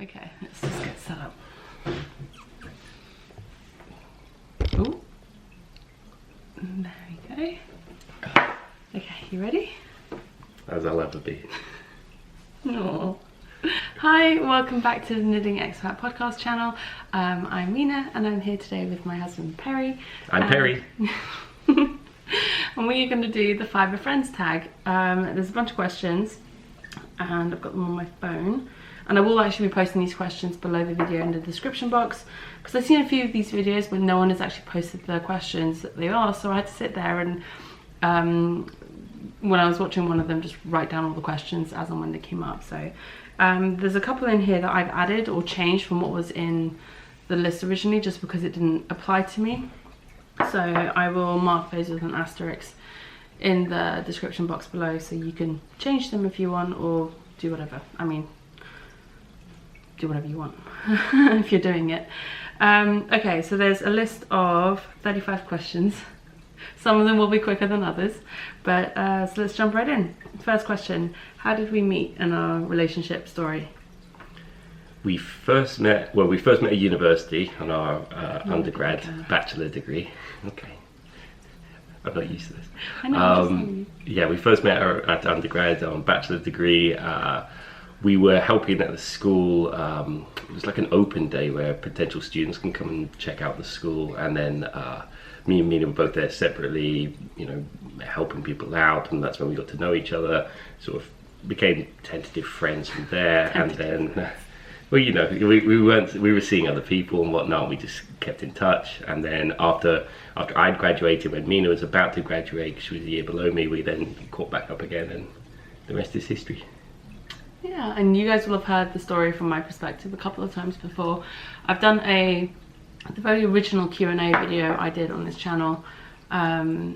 Okay, let's just get set up. Oh, there we go. Okay, you ready? As I'll ever be. Aww. Hi, welcome back to the Knitting Expat Podcast Channel. I'm Mina and I'm here today with my husband Perry. I'm Perry. And we are going to do the Fibre Friends tag. There's a bunch of questions and I've got them on my phone. And I will actually be posting these questions below the video in the description box, because I've seen a few of these videos where no one has actually posted the questions that they asked, so I had to sit there and when I was watching one of them, just write down all the questions as and when they came up. So there's a couple in here that I've added or changed from what was in the list originally, just because it didn't apply to me. So I will mark those with an asterisk in the description box below, so you can change them if you want, or do whatever. I mean, do whatever you want if you're doing it. Okay, so there's a list of 35 questions. Some of them will be quicker than others, but so let's jump right in. First question: how did we meet in our relationship story? We first met at university on our undergrad bachelor degree. Okay, I'm not used to this. I know. Yeah, we first met at undergrad on bachelor degree. We were helping at the school. It was like an open day where potential students can come and check out the school, and then me and Mina were both there separately, you know, helping people out, and that's when we got to know each other. Sort of became tentative friends from there, and then, well, you know, we were seeing other people and whatnot. We just kept in touch, and then after I'd graduated, when Mina was about to graduate, 'cause she was a year below me, we then caught back up again, and the rest is history. Yeah, and you guys will have heard the story from my perspective a couple of times before. I've done the very original Q&A video I did on this channel,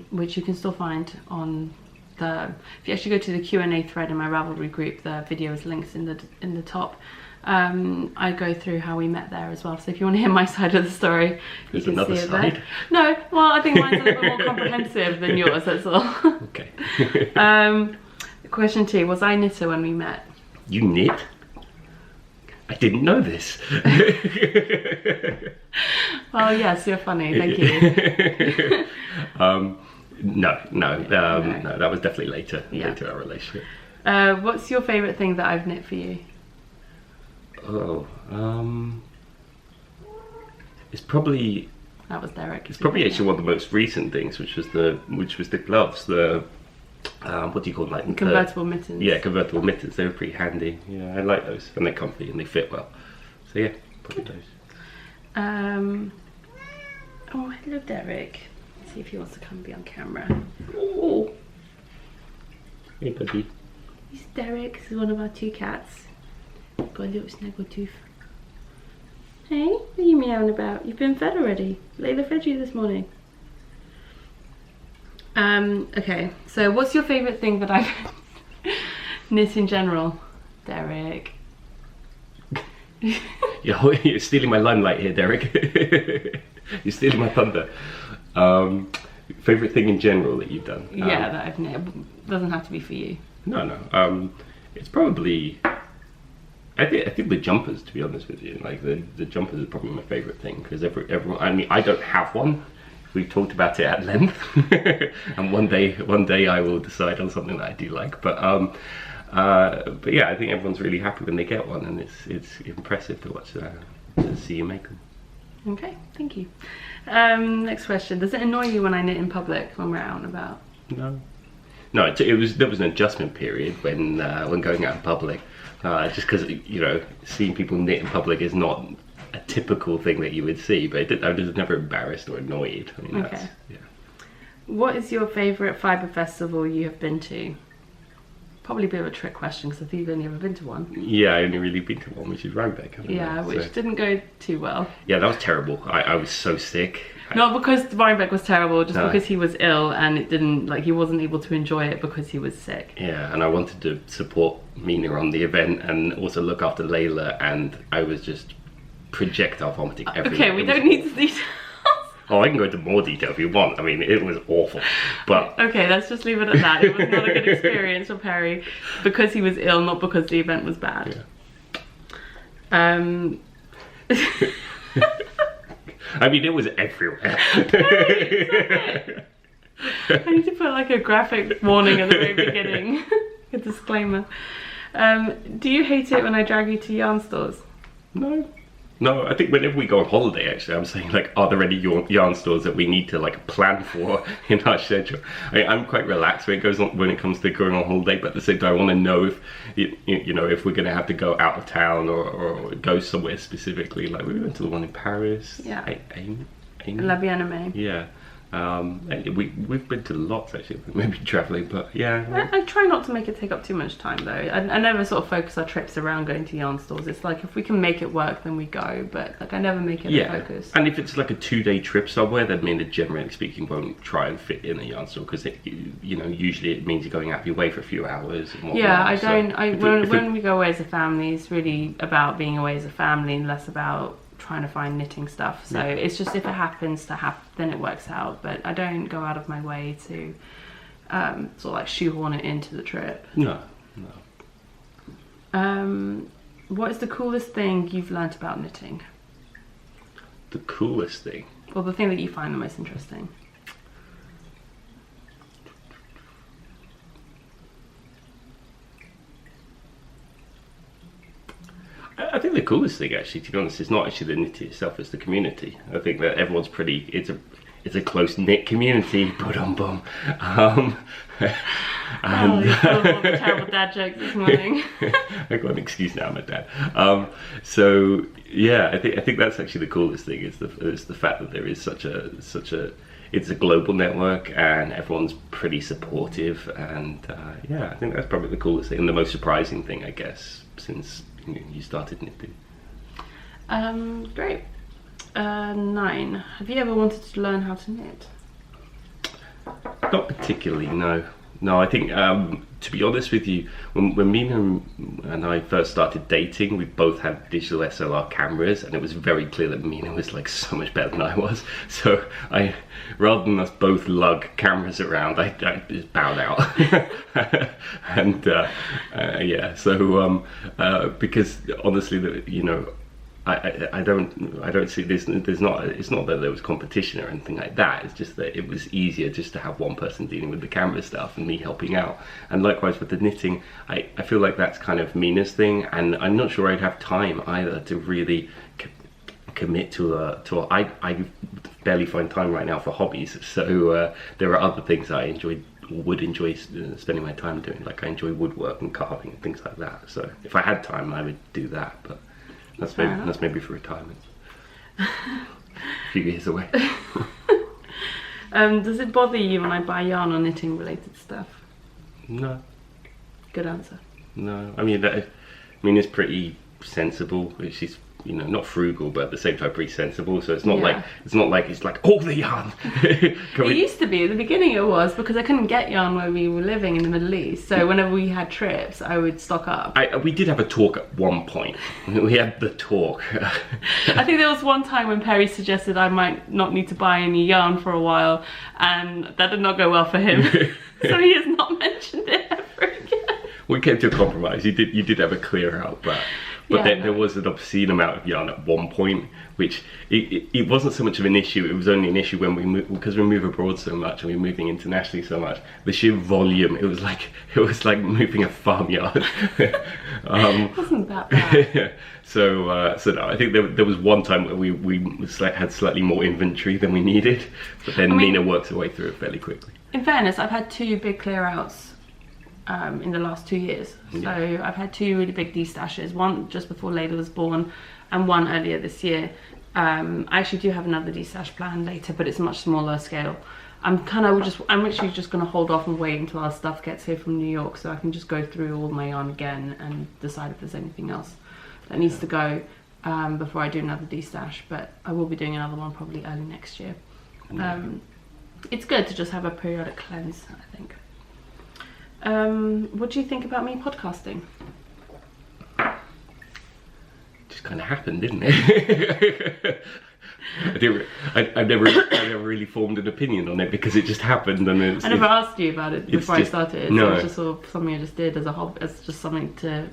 which you can still find on if you actually go to the Q&A thread in my Ravelry group, the video is linked in the top. I go through how we met there as well, so if you want to hear my side of the story, you can see it there. No, well, I think mine's a little bit more comprehensive than yours, that's all. Okay. Question 2, was I a knitter when we met? You knit? I didn't know this. Well, yes, you're funny, thank you. No, that was definitely later in our relationship. What's your favourite thing that I've knit for you? It's probably... That was Derek. It's probably actually one of the most recent things, which was the gloves, what do you call them? Like convertible mittens. Yeah, convertible mittens. They were pretty handy. Yeah, I like those, and they're comfy and they fit well. So yeah, probably those. Oh, hello, Derek. Let's see if he wants to come be on camera. Oh, Hey, buddy. he's Derek. This is one of our 2 cats. Got a little snaggle tooth. Hey, what are you meowing about? You've been fed already. Leila fed you this morning. Okay, so what's your favourite thing that I've knit in general, Derek? You're stealing my limelight here, Derek. You're stealing my thunder. Favourite thing in general that you've done? Yeah, that I've knit. Doesn't have to be for you. No. It's probably... I think the jumpers, to be honest with you. Like, the jumpers are probably my favourite thing, because everyone... I mean, I don't have one. We've talked about it at length, and one day I will decide on something that I do like. But yeah, I think everyone's really happy when they get one, and it's impressive to watch to see you make them. Okay, thank you. Next question: does it annoy you when I knit in public when we're out and about? No, there was an adjustment period when going out in public, just because, you know, seeing people knit in public is not a typical thing that you would see, but I was never embarrassed or annoyed. I mean, okay. Yeah. What is your favourite fibre festival you have been to? Probably a bit of a trick question, because I think you've only ever been to one. Yeah, I only really been to one, which is Rhinebeck. Yeah, which didn't go too well. Yeah, that was terrible. I was so sick. Not because Rhinebeck was terrible, just because he was ill and it didn't, like, he wasn't able to enjoy it because he was sick. Yeah, and I wanted to support Mina on the event and also look after Leila, and I was just projectile vomiting everywhere. Okay, we don't need to details. Oh, I can go into more detail if you want. I mean, it was awful, but... Okay, let's just leave it at that. It was not a good experience for Perry because he was ill, not because the event was bad. I mean, it was everywhere. I need to put like a graphic warning at the very beginning. A disclaimer. Do you hate it when I drag you to yarn stores? No, I think whenever we go on holiday, actually, I'm saying, like, are there any yarn stores that we need to, like, plan for in our schedule? I'm quite relaxed when it comes to going on holiday, but at the same time, I want to know if, you know, if we're going to have to go out of town or go somewhere specifically. Like, we went to the one in Paris. Yeah. La Bien-Aimée. Yeah. We've been to lots, actually, maybe traveling, but yeah. I try not to make it take up too much time, though. I never sort of focus our trips around going to yarn stores. It's like, if we can make it work, then we go, but like I never make it a focus. And if it's like a 2-day trip somewhere, then mean that generally speaking won't try and fit in a yarn store, because you know, usually it means you're going out of your way for a few hours and whatnot. Yeah, when we go away as a family, it's really about being away as a family and less about trying to find knitting stuff. So it's just, if it happens to happen, then it works out, but I don't go out of my way to sort of like shoehorn it into the trip. No. What is the coolest thing you've learnt about knitting? The coolest thing? Or the thing that you find the most interesting? I think the coolest thing, actually, to be honest, is not actually the knitting itself, it's the community. I think that everyone's it's a close-knit community, boom. And all the terrible dad jokes this morning. I got an excuse now, I'm a dad. So yeah, I think that's actually the coolest thing, is the fact that there is such a it's a global network and everyone's pretty supportive, and yeah, I think that's probably the coolest thing and the most surprising thing, I guess, since you started knitting. Great. 9. Have you ever wanted to learn how to knit? Not particularly, no. I think, to be honest with you, when Mina and I first started dating, we both had digital SLR cameras, and it was very clear that Mina was like so much better than I was. So rather than us both lug cameras around, I just bowed out. And yeah, so because honestly, you know, I don't see this. It's not that there was competition or anything like that. It's just that it was easier just to have one person dealing with the camera stuff and me helping out. And likewise with the knitting, I feel like that's kind of Mina's thing, and I'm not sure I'd have time either to really commit to I barely find time right now for hobbies. So there are other things I would enjoy spending my time doing. Like I enjoy woodwork and carving and things like that. So if I had time, I would do that. But that's maybe for retirement. A few years away. Does it bother you when I buy yarn or knitting related stuff? No. Good answer. No, I mean it's pretty sensible. She's, you know, not frugal, but at the same time pretty sensible. So it's not like it's like all the yarn. It used to be at the beginning. It was because I couldn't get yarn where we were living in the Middle East. So whenever we had trips, I would stock up. We did have a talk at one point. We had the talk. I think there was one time when Perry suggested I might not need to buy any yarn for a while, and that did not go well for him. So he has not mentioned it ever again. We came to a compromise. You did have a clear out, but there was an obscene amount of yarn at one point, which it wasn't so much of an issue. It was only an issue when we move, because we move abroad so much and we're moving internationally so much. The sheer volume, it was like moving a farmyard. It wasn't that bad. So no, I think there was one time where we had slightly more inventory than we needed, but then Mina works her way through it fairly quickly. In fairness, I've had 2 big clear outs in the last 2 years. So I've had 2 really big destashes, one just before Leila was born and one earlier this year. I actually do have another destash planned later, but it's a much smaller scale. I'm actually just going to hold off and wait until our stuff gets here from New York, so I can just go through all my yarn again and decide if there's anything else that needs to go before I do another destash. But I will be doing another one probably early next year. It's good to just have a periodic cleanse, I think. What do you think about me podcasting? Just kind of happened, didn't it? I never really formed an opinion on it because it just happened, and I never asked you about it before I started. No. It was just sort of something I just did as a hobby, as just something to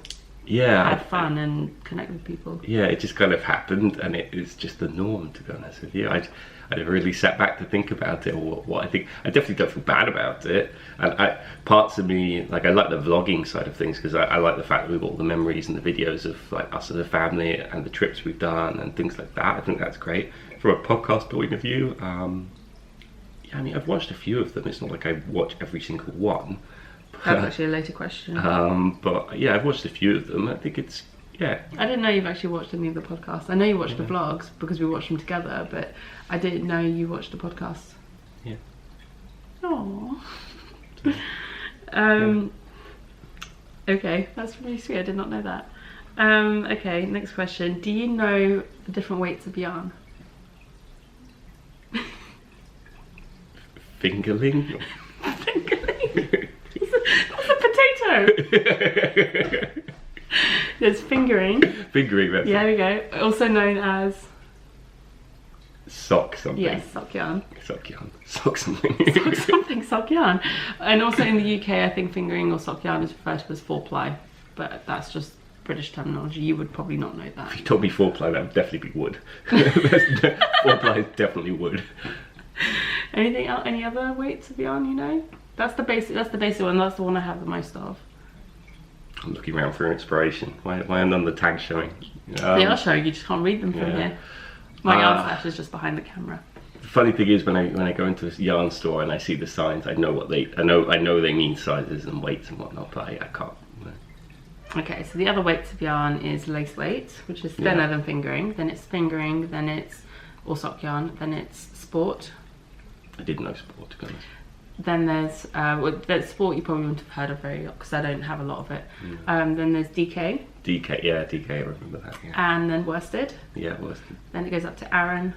have fun and connect with people. Yeah, it just kind of happened, and it's just the norm, to be honest with you. I never really sat back to think about it, or what I think. I definitely don't feel bad about it. And parts of me, like, I like the vlogging side of things, because I like the fact that we've got all the memories and the videos of like us as a family and the trips we've done and things like that. I think that's great. From a podcast point of view, yeah, I mean, I've watched a few of them. It's not like I watch every single one. That's actually a later question. But yeah, I've watched a few of them. I think it's, yeah. I didn't know you've actually watched any of the podcasts. I know you watched the vlogs because we watched them together, but I didn't know you watched the podcasts. Yeah. Aww. Okay, that's really sweet. I did not know that. Okay, next question. Do you know the different weights of yarn? Fingerling? Fingerling? That's a potato! There's fingering. Fingering, that's Yeah, there we go. Also known as... sock something. Yes, sock yarn. Sock yarn. Sock something. Sock something, sock yarn. And also in the UK, I think fingering or sock yarn is referred to as 4-ply. But that's just British terminology. You would probably not know that. If you told me 4-ply, that would definitely be wood. 4-ply is definitely wood. Anything else? Any other weights of yarn you know? That's the basic one. That's the one I have the most of. I'm looking around for inspiration. Why are none of the tags showing? They are showing, you just can't read them from here. My yarn stash is just behind the camera. The funny thing is, when I go into a yarn store and I see the signs, I know they mean sizes and weights and whatnot, but I can't. No. Okay, so the other weights of yarn is lace weight, which is thinner than fingering. Then it's fingering. Then it's sock yarn. Then it's sport. I didn't know sport, to be honest. Then there's that sport you probably wouldn't have heard of very lot because I don't have a lot of it. Then there's DK. DK, yeah, DK, I remember that. Yeah. And then worsted. Yeah, worsted. Then it goes up to Aran,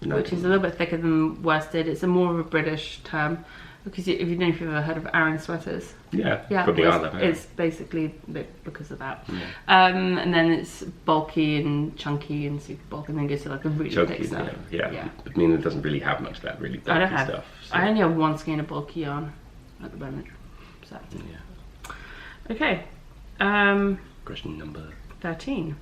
No, which is a little bit thicker than worsted. It's a more of a British term because if you've ever heard of Aran sweaters. Yeah, probably are that. It's basically because of that. Yeah. And then it's bulky and chunky and super bulky, and then goes to like a really chunky, thick stuff. Yeah. I mean, it doesn't really have much of that really bulky stuff. So. I only have one skein of bulky yarn at the moment. So. Yeah. Okay. Question number 13.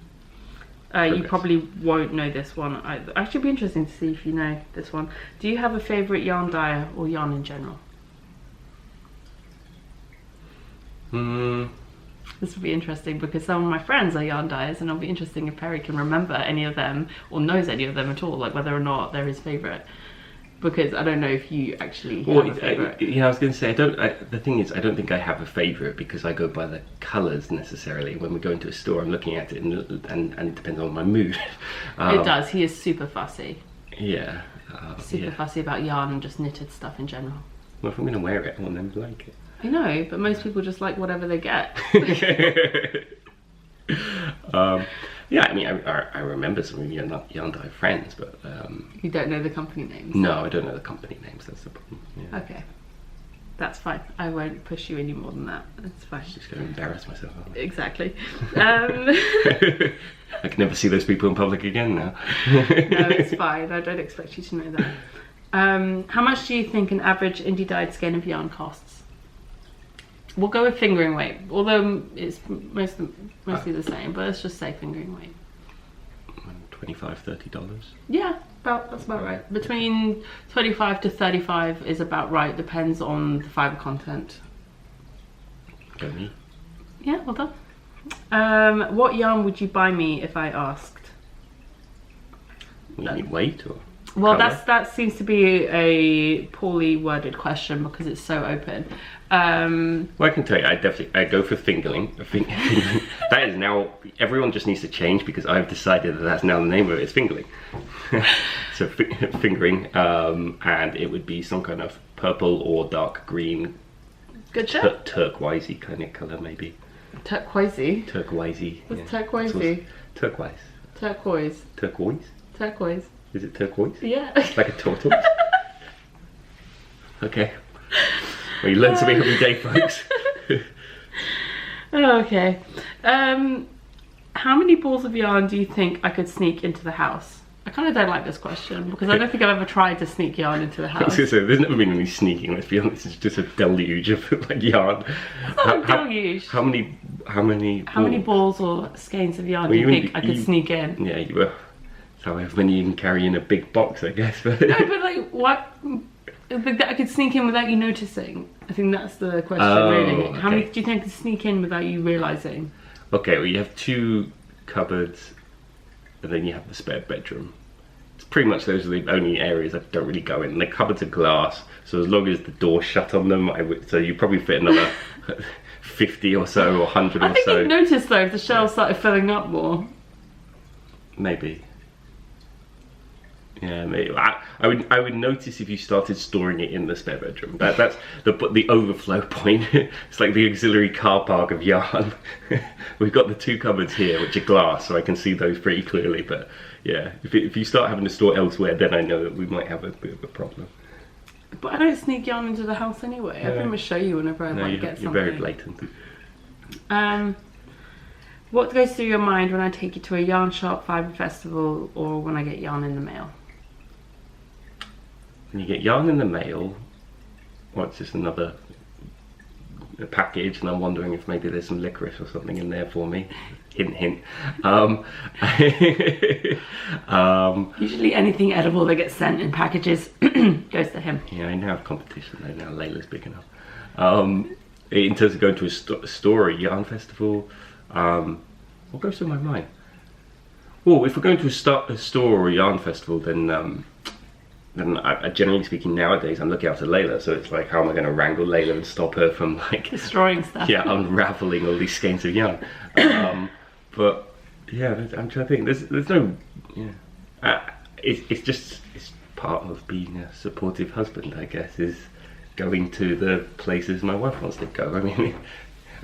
You probably won't know this one. Actually, it'd be interesting to see if you know this one. Do you have a favourite yarn dyer or yarn in general? This will be interesting because some of my friends are yarn dyers, and it'll be interesting if Perry can remember any of them or knows any of them at all, like whether or not they're his favourite. Because I don't know if you actually have a favourite. Yeah, I was going to say, the thing is, I don't think I have a favourite because I go by the colours necessarily. When we go into a store, I'm looking at it and it depends on my mood. It does. He is super fussy. Yeah. Super fussy about yarn and just knitted stuff in general. Well, if I'm going to wear it, I want them to like it. I know, but most people just like whatever they get. Yeah, I mean, I remember some of your yarn dye friends, but... You don't know the company names? No, I don't know the company names, that's the problem. Yeah. Okay. That's fine. I won't push you any more than that. It's fine. I'm just going to embarrass myself. Exactly. I can never see those people in public again now. No, it's fine. I don't expect you to know that. How much do you think an average indie dyed skein of yarn costs? We'll go with fingering weight, although it's mostly the same, but let's just say fingering weight. $25–30. Yeah, that's about right. Between 25 to 35 is about right, depends on the fibre content. Go me. Yeah, well done. What yarn would you buy me if I asked? You mean weight or? Well, colour? that seems to be a poorly worded question because it's so open. Well, I can tell you, I go for fingering. That is now, everyone just needs to change because I've decided that that's now the name of it. It's fingering. So fingering, and it would be some kind of purple or dark green, good job. Turquoisey kind of colour maybe. Turquoisey. Turquoisey. What's turquoisey? Turquoise. Turquoise. Turquoise. Turquoise. Is it turquoise? Yeah. Like a tortoise? Okay. Well, you learn something every day, folks. Okay. How many balls of yarn do you think I could sneak into the house? I kind of don't like this question because I don't think I've ever tried to sneak yarn into the I was house. gonna say, there's never been any sneaking, let's be honest. It's just a deluge of like yarn. It's not a deluge. How many balls or skeins of yarn do you think I could sneak in? Yeah, you were. So how many you can carry in a big box, I guess. But No, but like, what? That I could sneak in without you noticing. I think that's the question, really. How many do you think I could sneak in without you realising? Okay, well, you have 2 cupboards, and then you have the spare bedroom. It's pretty much those are the only areas I don't really go in. The cupboards are glass, so as long as the door's shut on them, so you probably fit another 50 or so, or 100 or so. I think you'd notice though if the shelves started filling up more. Maybe. Yeah, maybe. I would notice if you started storing it in the spare bedroom. That's the overflow point. It's like the auxiliary car park of yarn. We've got the 2 cupboards here, which are glass, so I can see those pretty clearly. But yeah, if you start having to store elsewhere, then I know that we might have a bit of a problem. But I don't sneak yarn into the house anyway. I pretty much show you whenever I want to get something. You're very blatant. What goes through your mind when I take you to a yarn shop, fibre festival, or when I get yarn in the mail? When you get yarn in the mail, well, it's just another package, and I'm wondering if maybe there's some licorice or something in there for me. Hint, hint. Usually anything edible that gets sent in packages goes to him. Yeah, I now have competition though. Now Leila's big enough. In terms of going to a store, a yarn festival, what goes through my mind? Well, if we're going to a store or a yarn festival, then I, generally speaking nowadays I'm looking after Leila, so it's like, how am I going to wrangle Leila and stop her from like destroying stuff? Yeah, unraveling all these skeins of yarn. But yeah, I'm trying to think. There's no, yeah. It's part of being a supportive husband, I guess, is going to the places my wife wants to go. I mean,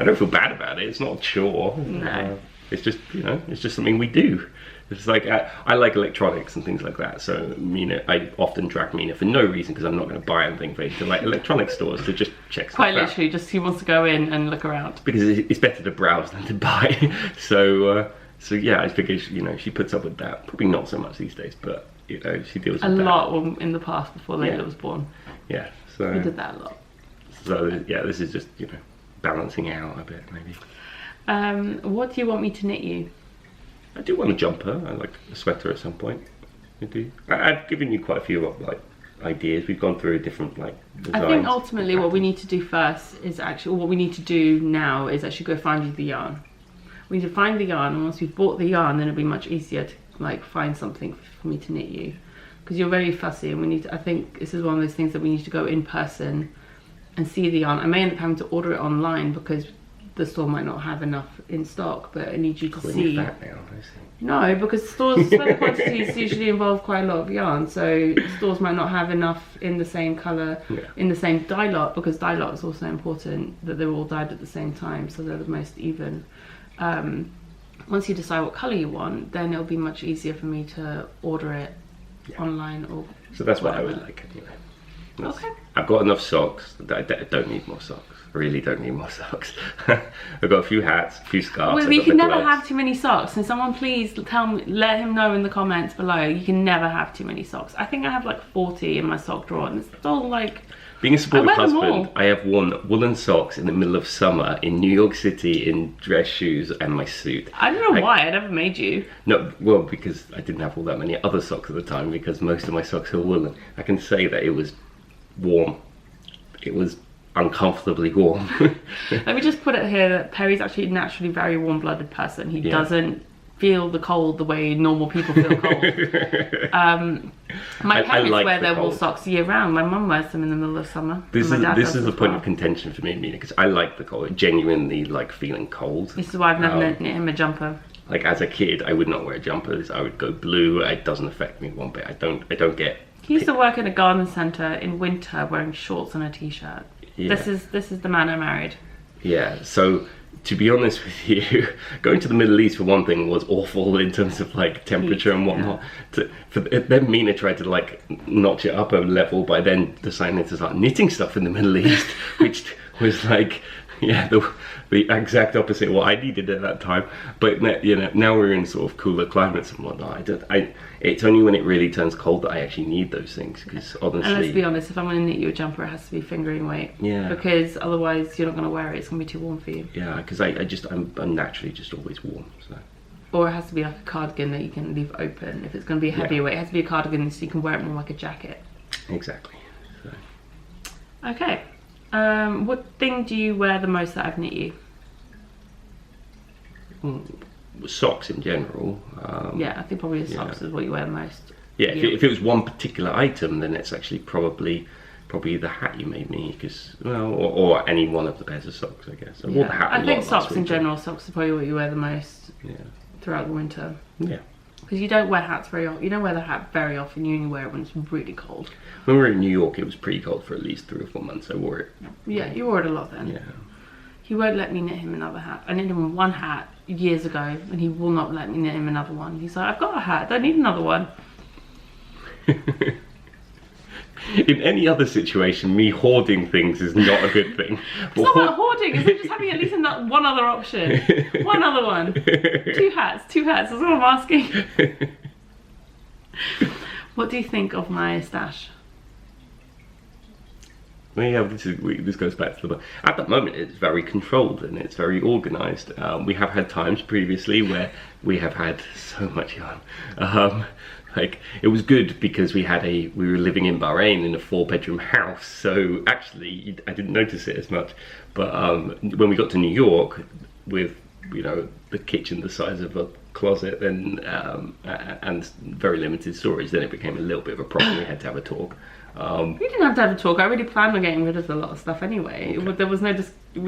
I don't feel bad about it. It's not a chore. No. It's just, it's just something we do. It's like, I like electronics and things like that, so I often drag Mina for no reason, because I'm not going to buy anything for her, to like electronic stores to just check stuff out. Quite literally, just he wants to go in and look around. Because it's better to browse than to buy. So yeah, I figure, she puts up with that. Probably not so much these days, but, she deals with that. A lot in the past before Leila was born. Yeah, so... We did that a lot. So yeah, this is just, balancing out a bit, maybe. What do you want me to knit you? I do want a jumper. I like a sweater at some point. I do. I've given you quite a few ideas. We've gone through different designs. I think ultimately what we need to do first is actually, what we need to do now is actually go find you the yarn. We need to find the yarn, and once we've bought the yarn, then it'll be much easier to find something for me to knit you. Because you're very fussy, and I think this is one of those things that we need to go in person and see the yarn. I may end up having to order it online because the store might not have enough in stock, but I need you to see. Fat now, no, because stores, small quantities usually involve quite a lot of yarn, so stores might not have enough in the same colour, in the same dye lot, because dye lot is also important, that they're all dyed at the same time, so they're the most even. Once you decide what colour you want, then it'll be much easier for me to order it online or so that's whatever. what I would like anyway. Okay. I've got enough socks. I don't need more socks. I really don't need more socks. I've got a few hats, a few scarves. Well, you can never have too many socks. And someone please let him know in the comments below. You can never have too many socks. I think I have like 40 in my sock drawer, and it's still like. Being a supportive husband, I have worn woolen socks in the middle of summer in New York City in dress shoes and my suit. I don't know why I never made you. No, well, because I didn't have all that many other socks at the time, because most of my socks were woolen. I can say that it was warm. It was uncomfortably warm. Let me just put it here that Perry's actually a naturally very warm-blooded person. He doesn't feel the cold the way normal people feel cold. My parents wear their wool socks year round. My mum wears them in the middle of summer. This is a point of contention for me and Mina, because I like the cold. I genuinely like feeling cold. This is why I've never knit him a jumper. Like as a kid, I would not wear jumpers. I would go blue. It doesn't affect me one bit. I don't get. He used to work in a garden centre in winter wearing shorts and a t-shirt. Yeah. This is the man I married. Yeah, so to be honest with you, going to the Middle East for one thing was awful in terms of like temperature and whatnot. Then Mina tried to like notch it up a level by then deciding to start knitting stuff in the Middle East, which was like Yeah, the exact opposite of what I needed at that time. But now we're in sort of cooler climates and whatnot. It's only when it really turns cold that I actually need those things. Because honestly, and let's be honest, if I'm going to knit you a jumper, it has to be fingering weight. Yeah. Because otherwise, you're not going to wear it. It's going to be too warm for you. Yeah, because I'm naturally just always warm. So. Or it has to be like a cardigan that you can leave open. If it's going to be a heavier weight, it has to be a cardigan so you can wear it more like a jacket. Exactly. So. Okay. What thing do you wear the most that I've knit you? Socks in general. Yeah, I think probably the socks is what you wear the most. Yeah, if it was one particular item, then it's actually probably the hat you made me, because or any one of the pairs of socks, I guess. I wore the hat a lot. I think socks in general, socks are probably what you wear the most. Yeah. Throughout the winter. Yeah. Because you don't wear hats very often. You don't wear the hat very often. You only wear it when it's really cold. When we were in New York, it was pretty cold for at least 3 or 4 months. I wore it. Yeah, you wore it a lot then. Yeah. He won't let me knit him another hat. I knit him one hat years ago, and he will not let me knit him another one. He's like, I've got a hat. I don't need another one. In any other situation, me hoarding things is not a good thing. It's not about hoarding, it's just having at least one other option. One other one. 2 hats, that's what I'm asking. What do you think of my stash? Well, yeah, this goes back to at the moment it's very controlled and it's very organised. We have had times previously where we have had so much yarn. Like, it was good because we were living in Bahrain in a 4-bedroom house, so actually I didn't notice it as much. But when we got to New York with the kitchen the size of a closet and very limited storage, then it became a little bit of a problem. We had to have a talk. We didn't have to have a talk. I already planned on getting rid of a lot of stuff anyway. Okay. There was we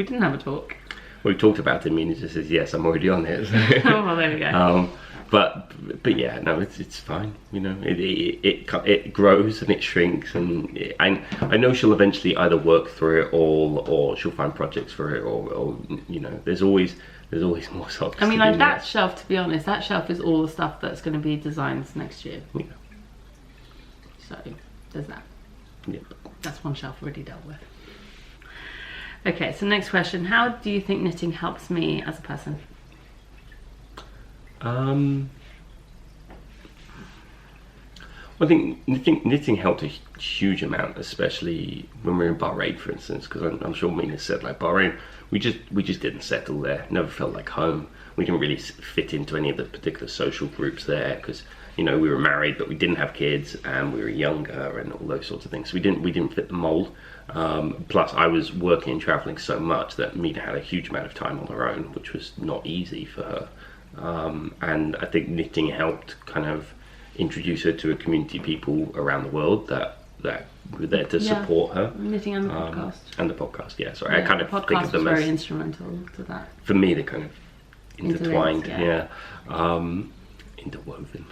didn't have a talk. Well, we talked about it, and Mina just says, yes, I'm already on it. Oh, well, there we go. But yeah, no, it's fine. It grows and it shrinks, and I know she'll eventually either work through it all, or she'll find projects for it, or there's always more socks. I mean, like that shelf. To be honest, that shelf is all the stuff that's going to be designs next year. Yeah. So there's that. Yep. That's one shelf already dealt with. Okay, so next question: how do you think knitting helps me as a person? I think knitting helped a huge amount, especially when we were in Bahrain, for instance, because I'm sure Mina said, like, Bahrain, we just didn't settle there. Never felt like home. We didn't really fit into any of the particular social groups there because we were married, but we didn't have kids, and we were younger, and all those sorts of things. So we didn't fit the mold. Plus, I was working and traveling so much that Mina had a huge amount of time on her own, which was not easy for her. And I think knitting helped kind of introduce her to a community of people around the world that were there to support her. Knitting and the podcast. And the podcast, yeah. Sorry, I kind of think of them was very instrumental to that. For me, they're kind of intertwined, yeah. Interwoven.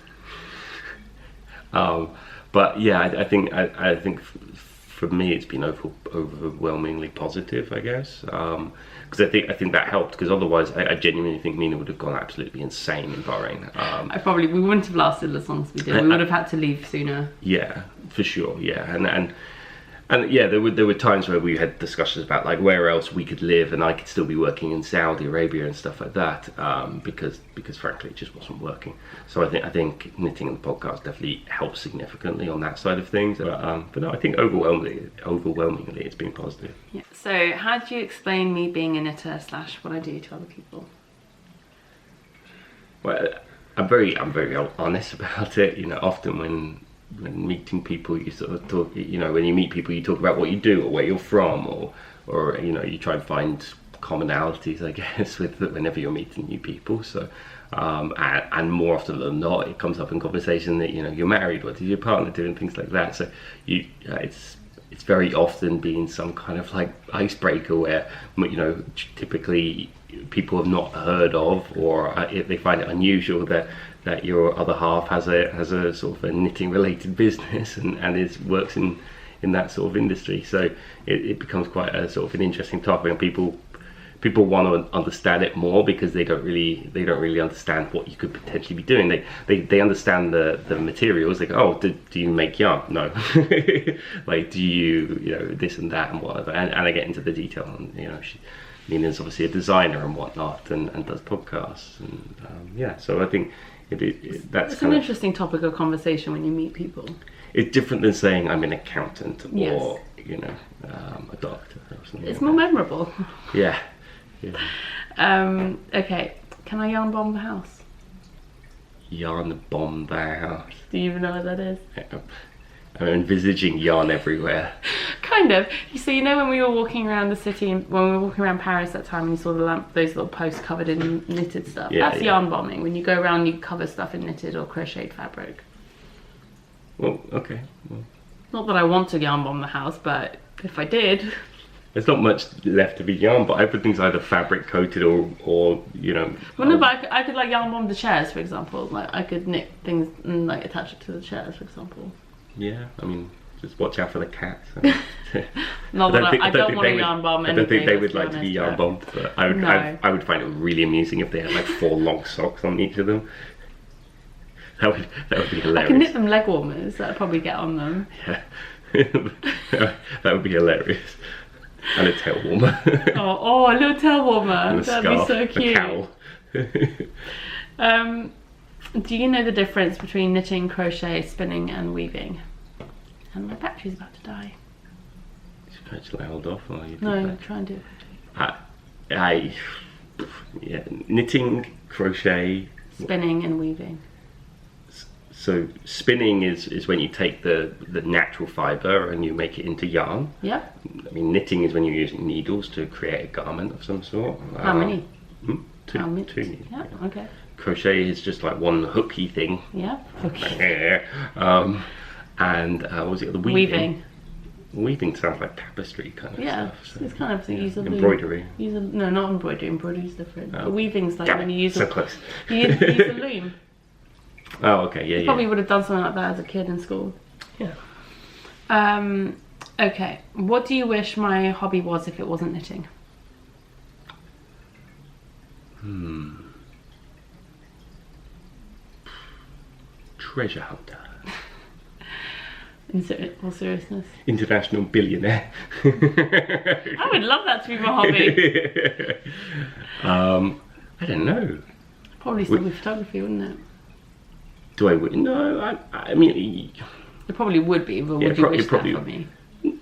But yeah, I think for me it's been overwhelmingly positive, I guess. Because I think that helped, because otherwise I genuinely think Mina would have gone absolutely insane in Bahrain. We wouldn't have lasted as long as we did. We would have had to leave sooner. Yeah, for sure. Yeah, and yeah, there were times where we had discussions about like where else we could live, and I could still be working in Saudi Arabia and stuff like that, because frankly it just wasn't working. So I think knitting and the podcast definitely helped significantly on that side of things. But no, I think overwhelmingly it's been positive. Yeah. So how do you explain me being a knitter / what I do to other people? Well, I'm very honest about it. Often when meeting people, you sort of talk, when you meet people, you talk about what you do or where you're from, or you try and find commonalities, I guess, whenever you're meeting new people. So and more often than not, it comes up in conversation that you're married, what does your partner do, and things like that. So it's very often been some kind of like icebreaker where typically people have not heard of, or if they find it unusual that your other half has a sort of a knitting related business and works in that sort of industry. So it becomes quite a sort of an interesting topic, and people want to understand it more because they don't really understand what you could potentially be doing. They understand the materials. They go, oh, do you make yarn? No. Like, do you this and that and whatever, and I get into the detail, and Nina's obviously a designer and whatnot, and does podcasts, and so I think that's it's an interesting topic of conversation when you meet people. It's different than saying I'm an accountant Yes. or a doctor or something. It's more memorable. Yeah. Okay, can I yarn bomb the house? Yarn bomb the house. Do you even know what that is? I'm envisaging yarn everywhere. Kind of. So when we were walking around the city, when we were walking around Paris that time, and you saw those little posts covered in knitted stuff. That's yarn bombing. When you go around, you cover stuff in knitted or crocheted fabric. Well, okay. Well, not that I want to yarn bomb the house, but if I did. There's not much left to be yarn, but everything's either fabric coated or Well, no, but I could like yarn bomb the chairs, for example. Like I could knit things and like attach it to the chairs, for example. Yeah, I mean, just watch out for the cats. Not that I don't want to yarn bomb anything. I don't think they would like to be yarn bombed, but I would find it really amusing if they had like 4 long socks on each of them. That would be hilarious. I can knit them leg warmers. That'd probably get on them. Yeah, that would be hilarious. And a tail warmer. oh, a little tail warmer. And a That'd scarf, be so cute. A cowl. Do you know the difference between knitting, crochet, spinning, and weaving? And my battery's about to die. Should I hold off while you do No, that? try and do it. Knitting, crochet, spinning, and weaving. So spinning is when you take the natural fibre and you make it into yarn. Yeah. I mean, knitting is when you're using needles to create a garment of some sort. How many? Two. How many? 2 needles. Yeah, okay. Crochet is just like one hooky thing. Yeah, okay. And what was it? The weaving. Weaving sounds like tapestry kind of stuff. So, it's kind of use a loom. Embroidery. No, not embroidery. Embroidery is different. Oh. The weaving's like when you use close. you use a loom. Oh, okay, yeah, Probably would have done something like that as a kid in school. Yeah. Okay. What do you wish my hobby was if it wasn't knitting? Treasure hunter. In all seriousness. International billionaire. I would love that to be my hobby. I don't know. Probably still with photography, wouldn't it? Do I? No, I mean. It probably would be, but would you wish that for me?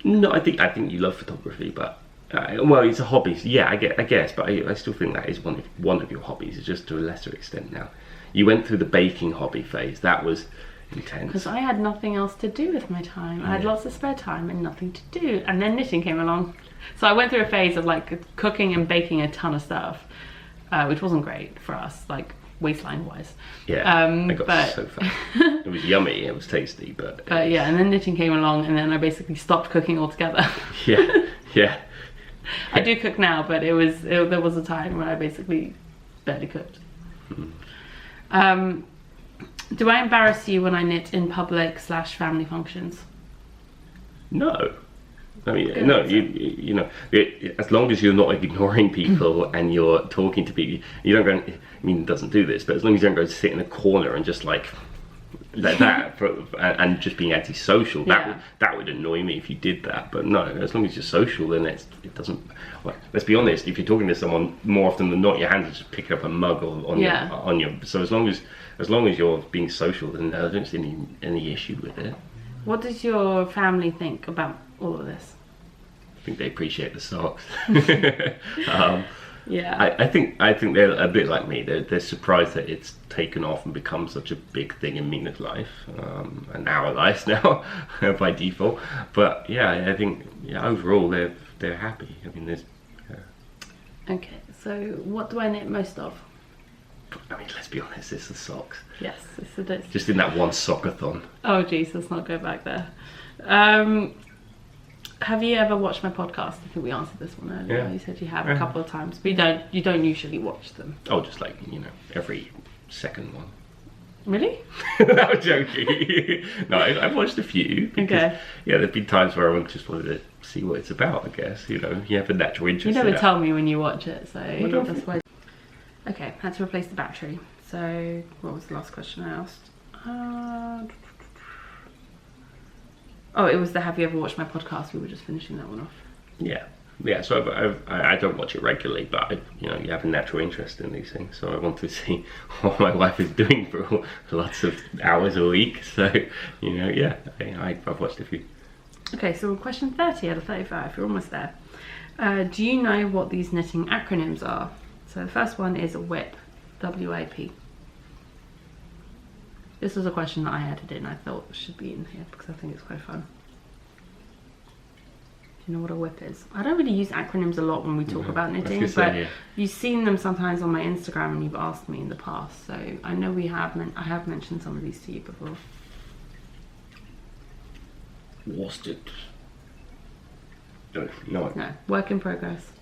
No, I think you love photography, but well, it's a hobby. So yeah, I guess, but I still think that is one of your hobbies. It's just to a lesser extent now. You went through the baking hobby phase. That was intense. Because I had nothing else to do with my time. I had lots of spare time and nothing to do, and then knitting came along. So I went through a phase of like cooking and baking a ton of stuff, which wasn't great for us, like waistline wise. Yeah, I got so fat. It was yummy, it was tasty, but yeah, and then knitting came along, and then I basically stopped cooking altogether. yeah. I do cook now, but there was a time when I basically barely cooked. Do I embarrass you when I knit in public / family functions? No. I mean, no, you know, as long as you're not ignoring people and you're talking to people, you don't go, I mean, it doesn't do this, but as long as you don't go sit in a corner and just like that and just being antisocial, that would annoy me if you did that. But no, as long as you're social, then it doesn't. Well, let's be honest, if you're talking to someone, more often than not, your hands are just picking up a mug on your. So as long as you're being social, then I don't see any issue with it. What does your family think about all of this? I think they appreciate the socks. Yeah. I think they're a bit like me. They're surprised that it's taken off and become such a big thing in Mina's life, and our lives now by default. But yeah, I think overall they're happy. I mean, there's. Okay, so what do I knit most of? I mean, let's be honest, it's the socks. Yes, it is. Just in that one sockathon. Oh jeez, let's not go back there. Have you ever watched my podcast? I think we answered this one earlier. Yeah. You said you have a couple of times, but you don't usually watch them. Oh, just like, every second one. Really? No, I'm joking. No, I've watched a few. Because, yeah, there've been times where I just wanted to see what it's about, I guess. You have a natural interest. You never in tell me when you watch it, so that's why. Okay, had to replace the battery. So, what was the last question I asked? Oh, it was the have you ever watched my podcast? We were just finishing that one off. Yeah. Yeah, so I don't watch it regularly, but you have a natural interest in these things, so I want to see what my wife is doing for lots of hours a week. So I've watched a few. Okay, so question 30 out of 35. You're almost there. Do you know what these knitting acronyms are? So the first one is WIP, W-A-P. This was a question that I added in. I thought should be in here because I think it's quite fun. Do you know what a WIP is? I don't really use acronyms a lot when we talk about knitting, but you've seen them sometimes on my Instagram and you've asked me in the past. So I know I have mentioned some of these to you before. Worsted. No. Work in progress.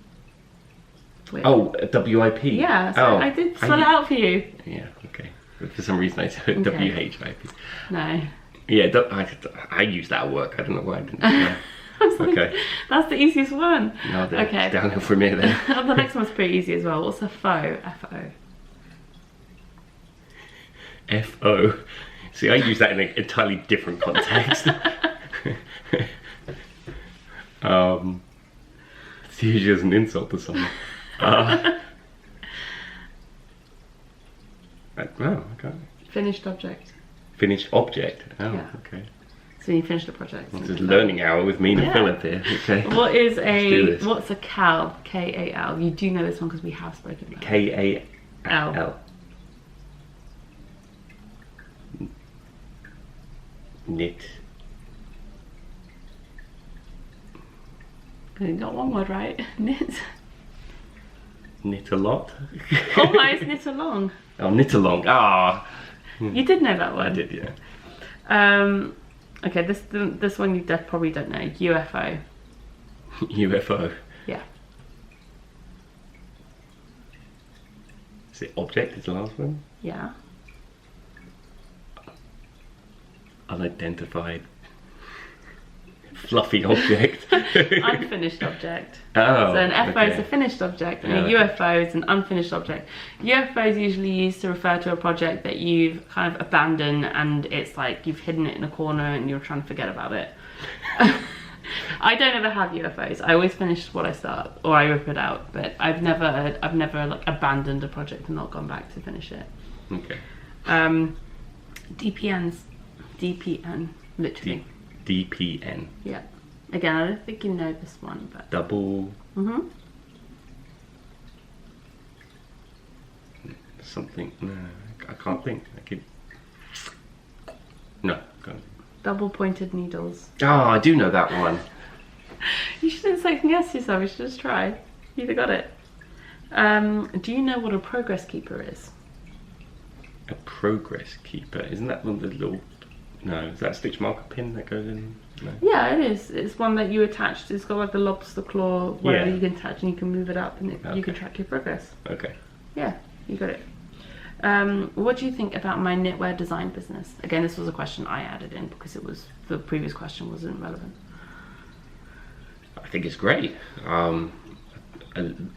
WIP. Oh, WIP. Yeah, so I did spell it out for you. Yeah, okay. But for some reason I said WHIP. No. Yeah, I use that at work. I don't know why I didn't. Yeah. Okay. That's the easiest one. No, okay. It's downhill from here then. The next one's pretty easy as well. What's a faux? F-O. F-O. See, I use that in an entirely different context. It's usually as an insult to someone. Okay. Finished object. Finished object. Oh, yeah. Okay. So you finished the project. This is learning hour with me and Philip here. Okay. What's a cal? K-A-L. You do know this one because we have spoken about it. K-A-L. Knit. You got one word right. Knit. Knit a lot. Almost knit along. Oh, knit along. Ah. You did know that one. I did, yeah. Okay, this one you probably don't know. UFO. UFO. Yeah. Is it object? Is the last one? Yeah. Unidentified. Fluffy object. Unfinished object. Oh. So an FO is a finished object and a UFO is an unfinished object. UFO is usually used to refer to a project that you've kind of abandoned and it's like you've hidden it in a corner and you're trying to forget about it. I don't ever have UFOs. I always finish what I start or I rip it out, but I've never like abandoned a project and not gone back to finish it. Okay. DPN, literally. DPN. Yeah. Again, I don't think you know this one, but double. Mhm. Something. No, I can't think. No, can't. Double pointed needles. Oh, I do know that one. You shouldn't second guess yourself. You should just try. You've got it. Do you know what a progress keeper is? A progress keeper? Isn't that one of the little? No, is that a stitch marker pin that goes in? No. Yeah, it is. It's one that you attach. It's got like a lobster claw, whatever you can attach, and you can move it up, and you can track your progress. Okay. Yeah, you got it. What do you think about my knitwear design business? Again, this was a question I added in because the previous question wasn't relevant. I think it's great.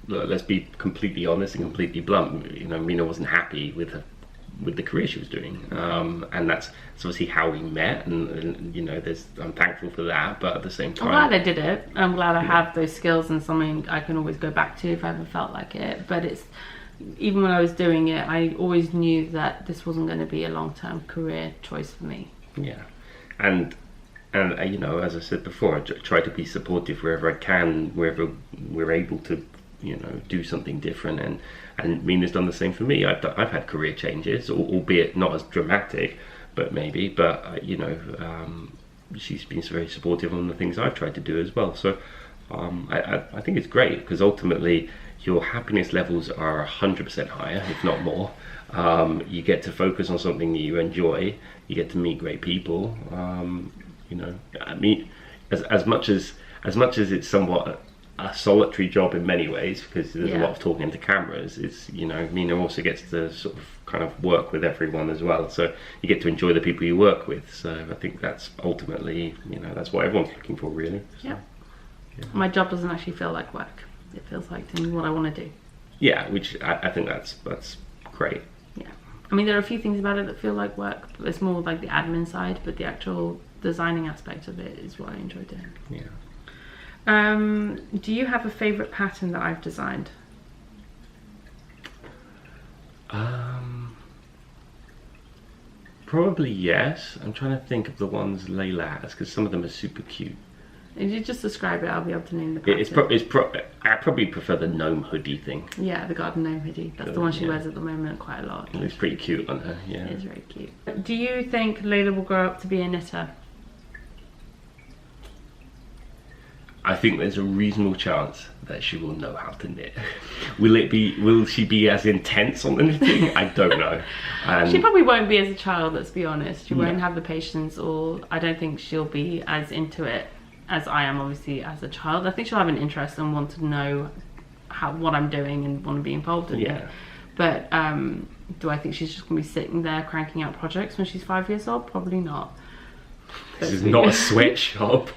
Let's be completely honest and completely blunt. Mina wasn't happy with the career she was doing, and that's obviously how we met. And I'm thankful for that. But at the same time, I'm glad I did it. I'm glad I have those skills and something I can always go back to if I ever felt like it. But even when I was doing it, I always knew that this wasn't going to be a long-term career choice for me. Yeah, and as I said before, I try to be supportive wherever I can, wherever we're able to, do something different. And Mina's done the same for me. I've had career changes, albeit not as dramatic, but she's been very supportive on the things I've tried to do as well. So I think it's great because ultimately your happiness levels are 100% higher, if not more. You get to focus on something that you enjoy. You get to meet great people. As much as it's somewhat a solitary job in many ways because there's a lot of talking to cameras, it's Mina also gets to sort of kind of work with everyone as well, so you get to enjoy the people you work with. So I think that's ultimately that's what everyone's looking for, really. So, yeah. My job doesn't actually feel like work. It feels like doing what I want to do. Yeah, which I think that's great. Yeah, I mean there are a few things about it that feel like work, but it's more like the admin side, but the actual designing aspect of it is what I enjoy doing. Yeah. Do you have a favourite pattern that I've designed? Probably yes. I'm trying to think of the ones Leila has, because some of them are super cute. If you just describe it, I'll be able to name the pattern. I probably prefer the gnome hoodie thing. Yeah, the garden gnome hoodie. That's the one she wears at the moment quite a lot. It looks pretty cute on her, yeah. It is very cute. Do you think Leila will grow up to be a knitter? I think there's a reasonable chance that she will know how to knit. Will she be as intense on the knitting? I don't know. She probably won't be as a child, let's be honest. She won't have the patience, or I don't think she'll be as into it as I am, obviously, as a child. I think she'll have an interest and want to know what I'm doing and want to be involved in it. But do I think she's just going to be sitting there cranking out projects when she's 5 years old? Probably not. This is not a sweatshop.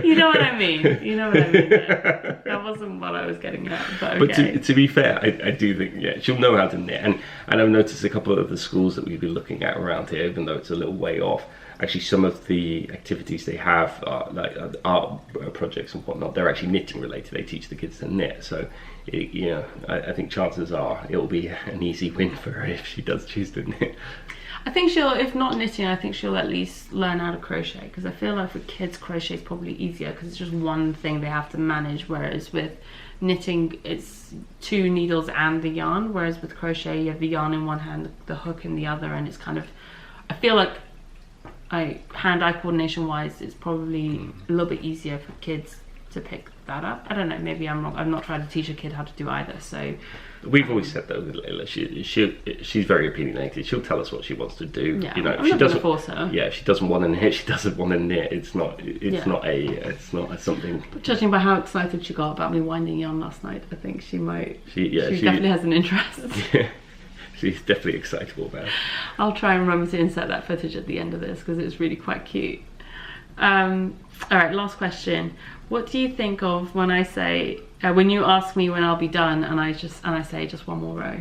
You know what I mean. You know what I mean. That wasn't what I was getting at. But okay. But to be fair, I do think she'll know how to knit. And I've noticed a couple of the schools that we've been looking at around here, even though it's a little way off. Actually, some of the activities they have are like art projects and whatnot. They're actually knitting related. They teach the kids to knit. So, I think chances are it'll be an easy win for her if she does choose to knit. I think she'll, if not knitting, I think she'll at least learn how to crochet, because I feel like for kids crochet is probably easier because it's just one thing they have to manage, whereas with knitting it's 2 needles and the yarn, whereas with crochet you have the yarn in one hand, the hook in the other, and it's kind of, I feel like hand-eye coordination wise it's probably a little bit easier for kids to pick that up. I don't know, maybe I'm wrong. I've not tried to teach a kid how to do either, so we've always said that with Leila, she's very opinionated. She'll tell us what she wants to do. Yeah, I'm not going to force her. Yeah, if she doesn't want to knit, she doesn't want to knit. It's not something. But judging by how excited she got about me winding yarn last night, I think she definitely has an interest. Yeah, she's definitely excitable about it. I'll try and remember to insert that footage at the end of this because it's really quite cute. All right, last question. What do you think of when I say, when you ask me when I'll be done, and I say just one more row?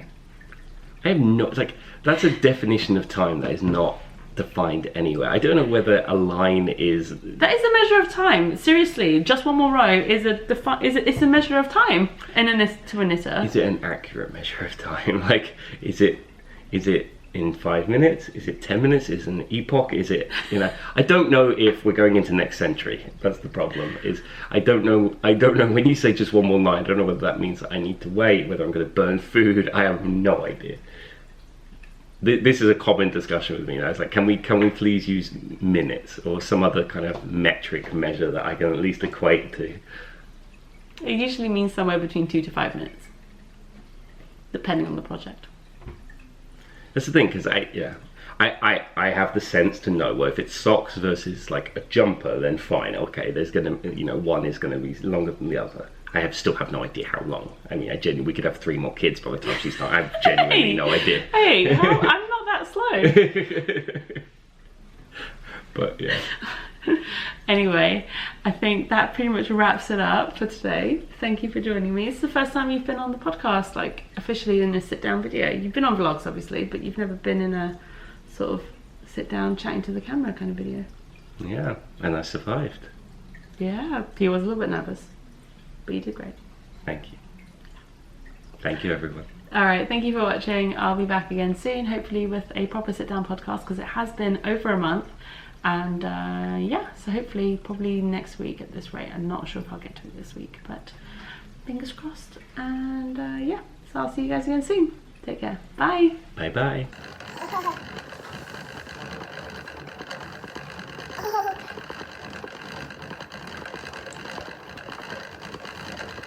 I have not, that's a definition of time that is not defined anywhere. I don't know whether a line is. That is a measure of time. Seriously, just one more row is it's a measure of time to a knitter. Is it an accurate measure of time? Is it in 5 minutes? Is it 10 minutes? Is it an epoch? Is it, I don't know if we're going into next century. That's the problem, is I don't know when you say just one more line, I don't know whether that means that I need to wait, whether I'm going to burn food. I have no idea. This is a common discussion with me. It's like, can we please use minutes or some other kind of metric measure that I can at least equate to? It usually means somewhere between 2 to 5 minutes, depending on the project. That's the thing, because I have the sense to know, well, if it's socks versus like a jumper, then fine, okay, there's gonna, one is gonna be longer than the other. I still have no idea how long. I mean, we could have 3 more kids by the time she's done. I have genuinely no idea. Hey, I'm not that slow. But yeah. Anyway, I think that pretty much wraps it up for today. Thank you for joining me. It's the first time you've been on the podcast, officially in a sit-down video. You've been on vlogs, obviously, but you've never been in a sort of sit-down, chatting to the camera kind of video. Yeah, and I survived. Yeah, he was a little bit nervous, but you did great. Thank you. Thank you, everyone. All right, thank you for watching. I'll be back again soon, hopefully with a proper sit-down podcast, because it has been over a month. And so hopefully probably next week at this rate. I'm not sure if I'll get to it this week, but fingers crossed. And so I'll see you guys again soon. Take care. Bye. Bye bye.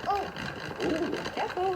Oh, careful.